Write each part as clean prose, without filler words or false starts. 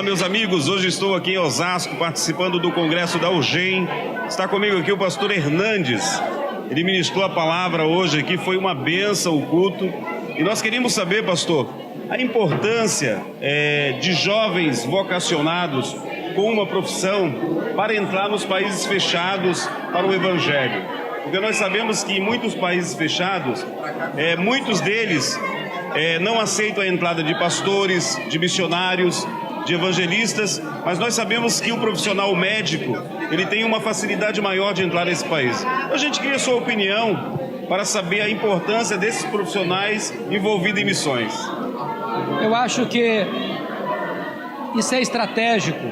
meus amigos, hoje estou aqui em Osasco participando do congresso da UGEM. Está comigo aqui o pastor Hernandes. Ele ministrou a palavra hoje aqui, foi uma bênção o culto. E nós queríamos saber, pastor, a importância de jovens vocacionados com uma profissão para entrar nos países fechados para o evangelho. Porque nós sabemos que em muitos países fechados, muitos deles não aceitam a entrada de pastores, de missionários, de evangelistas, mas nós sabemos que o profissional médico, ele tem uma facilidade maior de entrar nesse país. A gente queria a sua opinião para saber a importância desses profissionais envolvidos em missões. Eu acho que isso é estratégico,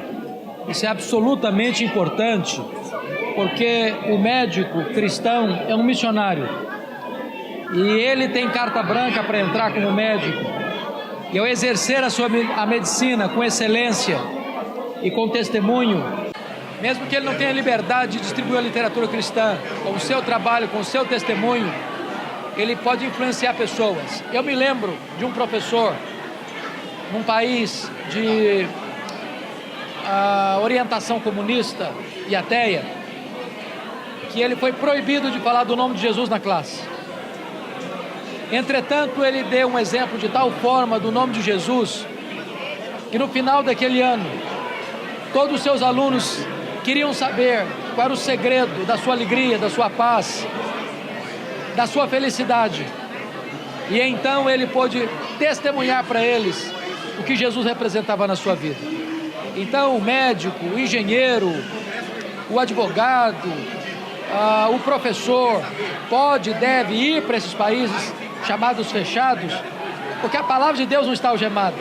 isso é absolutamente importante, porque o médico cristão é um missionário e ele tem carta branca para entrar como médico. E ao exercer a medicina com excelência e com testemunho, mesmo que ele não tenha liberdade de distribuir a literatura cristã, com o seu trabalho, com o seu testemunho, ele pode influenciar pessoas. Eu me lembro de um professor num país de orientação comunista e ateia, que ele foi proibido de falar do nome de Jesus na classe. Entretanto, ele deu um exemplo de tal forma do nome de Jesus, que no final daquele ano, todos os seus alunos queriam saber qual era o segredo da sua alegria, da sua paz, da sua felicidade. E então ele pôde testemunhar para eles o que Jesus representava na sua vida. Então, o médico, o engenheiro, o advogado, o professor pode e deve ir para esses países chamados fechados, porque a palavra de Deus não está algemada.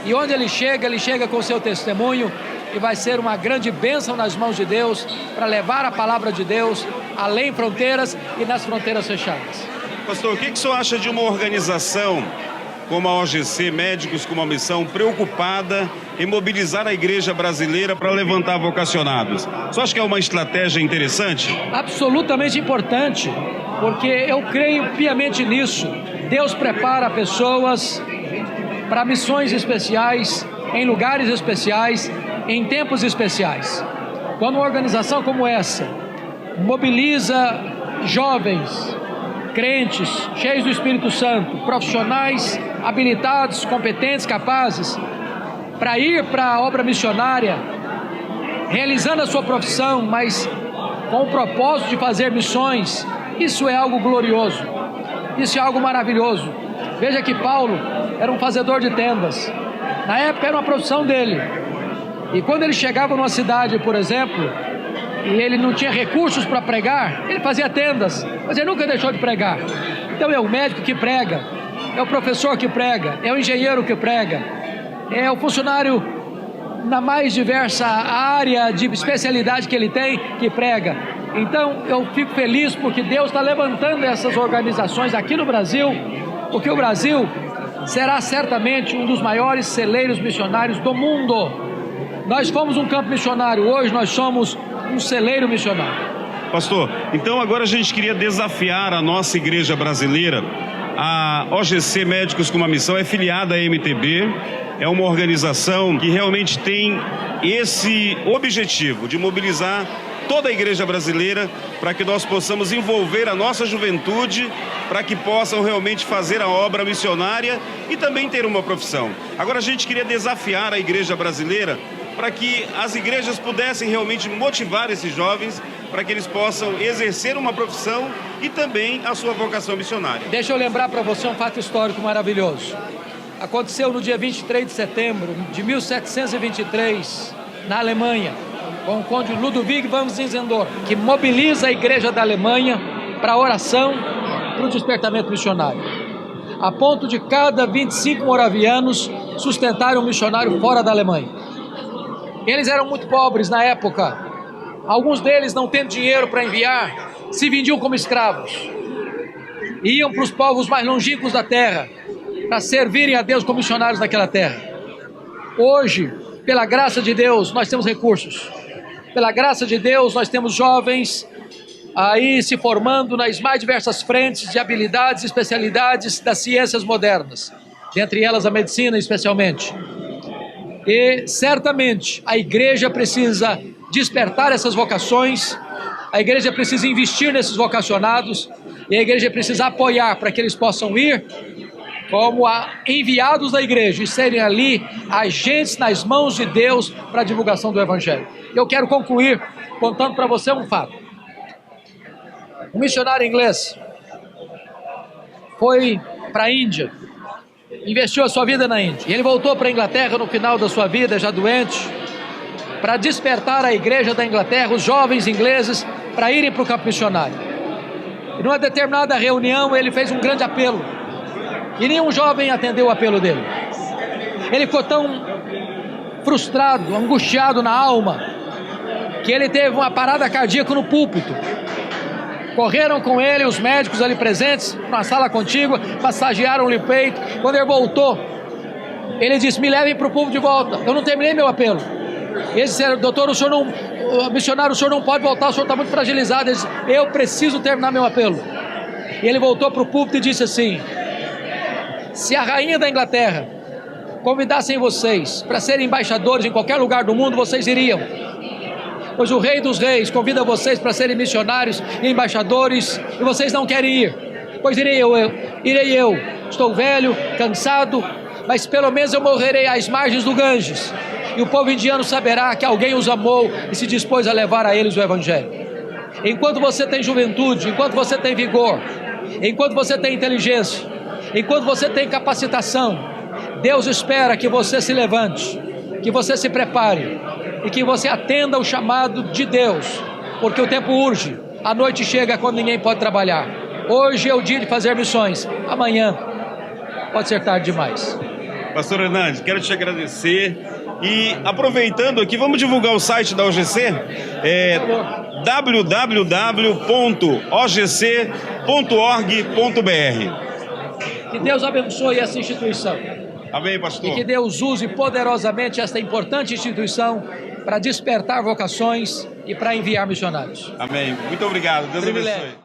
E onde ele chega com o seu testemunho e vai ser uma grande bênção nas mãos de Deus para levar a palavra de Deus além fronteiras e nas fronteiras fechadas. Pastor, o que o senhor acha de uma organização como a OGC, Médicos com uma Missão, preocupada em mobilizar a igreja brasileira para levantar vocacionados? Você acha que é uma estratégia interessante? Absolutamente importante, porque eu creio piamente nisso. Deus prepara pessoas para missões especiais, em lugares especiais, em tempos especiais. Quando uma organização como essa mobiliza jovens, crentes, cheios do Espírito Santo, profissionais habilitados, competentes, capazes, para ir para a obra missionária, realizando a sua profissão, mas com o propósito de fazer missões, isso é algo glorioso, isso é algo maravilhoso. Veja que Paulo era um fazedor de tendas, na época era uma profissão dele, e quando ele chegava numa cidade, por exemplo, e ele não tinha recursos para pregar, ele fazia tendas, mas ele nunca deixou de pregar. Então é o médico que prega, é o professor que prega, é o engenheiro que prega, é o funcionário na mais diversa área de especialidade que ele tem que prega. Então eu fico feliz porque Deus está levantando essas organizações aqui no Brasil, porque o Brasil será certamente um dos maiores celeiros missionários do mundo. Nós fomos um campo missionário, hoje nós somos um celeiro missionário. Pastor, então agora a gente queria desafiar a nossa igreja brasileira. A OGC Médicos com uma Missão é filiada à MTB, é uma organização que realmente tem esse objetivo de mobilizar toda a igreja brasileira para que nós possamos envolver a nossa juventude para que possam realmente fazer a obra missionária e também ter uma profissão. Agora a gente queria desafiar a igreja brasileira para que as igrejas pudessem realmente motivar esses jovens para que eles possam exercer uma profissão e também a sua vocação missionária. Deixa eu lembrar para você um fato histórico maravilhoso. Aconteceu no dia 23 de setembro de 1723, na Alemanha, com o conde Ludwig von Zinzendorf, que mobiliza a igreja da Alemanha para a oração, para o despertamento missionário, a ponto de cada 25 moravianos sustentarem um missionário fora da Alemanha. Eles eram muito pobres na época, alguns deles não tendo dinheiro para enviar, se vendiam como escravos, iam para os povos mais longínquos da terra, para servirem a Deus como missionários naquela terra. Hoje, pela graça de Deus, nós temos recursos, pela graça de Deus, nós temos jovens aí se formando nas mais diversas frentes de habilidades e especialidades das ciências modernas, dentre elas a medicina especialmente. E certamente a igreja precisa despertar essas vocações, a igreja precisa investir nesses vocacionados e a igreja precisa apoiar para que eles possam ir como enviados da igreja e serem ali agentes nas mãos de Deus para a divulgação do Evangelho. Eu quero concluir contando para você um fato. Um missionário inglês foi para a Índia, investiu a sua vida na Índia. E ele voltou para a Inglaterra no final da sua vida, já doente, para despertar a igreja da Inglaterra, os jovens ingleses, para irem para o campo missionário. E numa determinada reunião ele fez um grande apelo. E nenhum jovem atendeu o apelo dele. Ele ficou tão frustrado, angustiado na alma, que ele teve uma parada cardíaca no púlpito. Correram com ele os médicos ali presentes, na sala contígua, massagearam-lhe o peito. Quando ele voltou, ele disse: me levem para o povo de volta, eu não terminei meu apelo. Eles disseram: doutor, missionário, o senhor não pode voltar, o senhor está muito fragilizado. Ele disse: eu preciso terminar meu apelo. E ele voltou para o púlpito e disse assim: se a rainha da Inglaterra convidassem vocês para serem embaixadores em qualquer lugar do mundo, vocês iriam. Pois o Rei dos Reis convida vocês para serem missionários e embaixadores e vocês não querem ir. Pois irei eu. Estou velho, cansado, mas pelo menos eu morrerei às margens do Ganges. E o povo indiano saberá que alguém os amou e se dispôs a levar a eles o Evangelho. Enquanto você tem juventude, enquanto você tem vigor, enquanto você tem inteligência, enquanto você tem capacitação, Deus espera que você se levante, que você se prepare e que você atenda ao chamado de Deus, porque o tempo urge, a noite chega quando ninguém pode trabalhar. Hoje é o dia de fazer missões, amanhã pode ser tarde demais. Pastor Hernandes, quero te agradecer e aproveitando aqui, vamos divulgar o site da OGC, www.ogc.org.br. Que Deus abençoe essa instituição. Amém, pastor. E que Deus use poderosamente esta importante instituição para despertar vocações e para enviar missionários. Amém. Muito obrigado. Deus abençoe.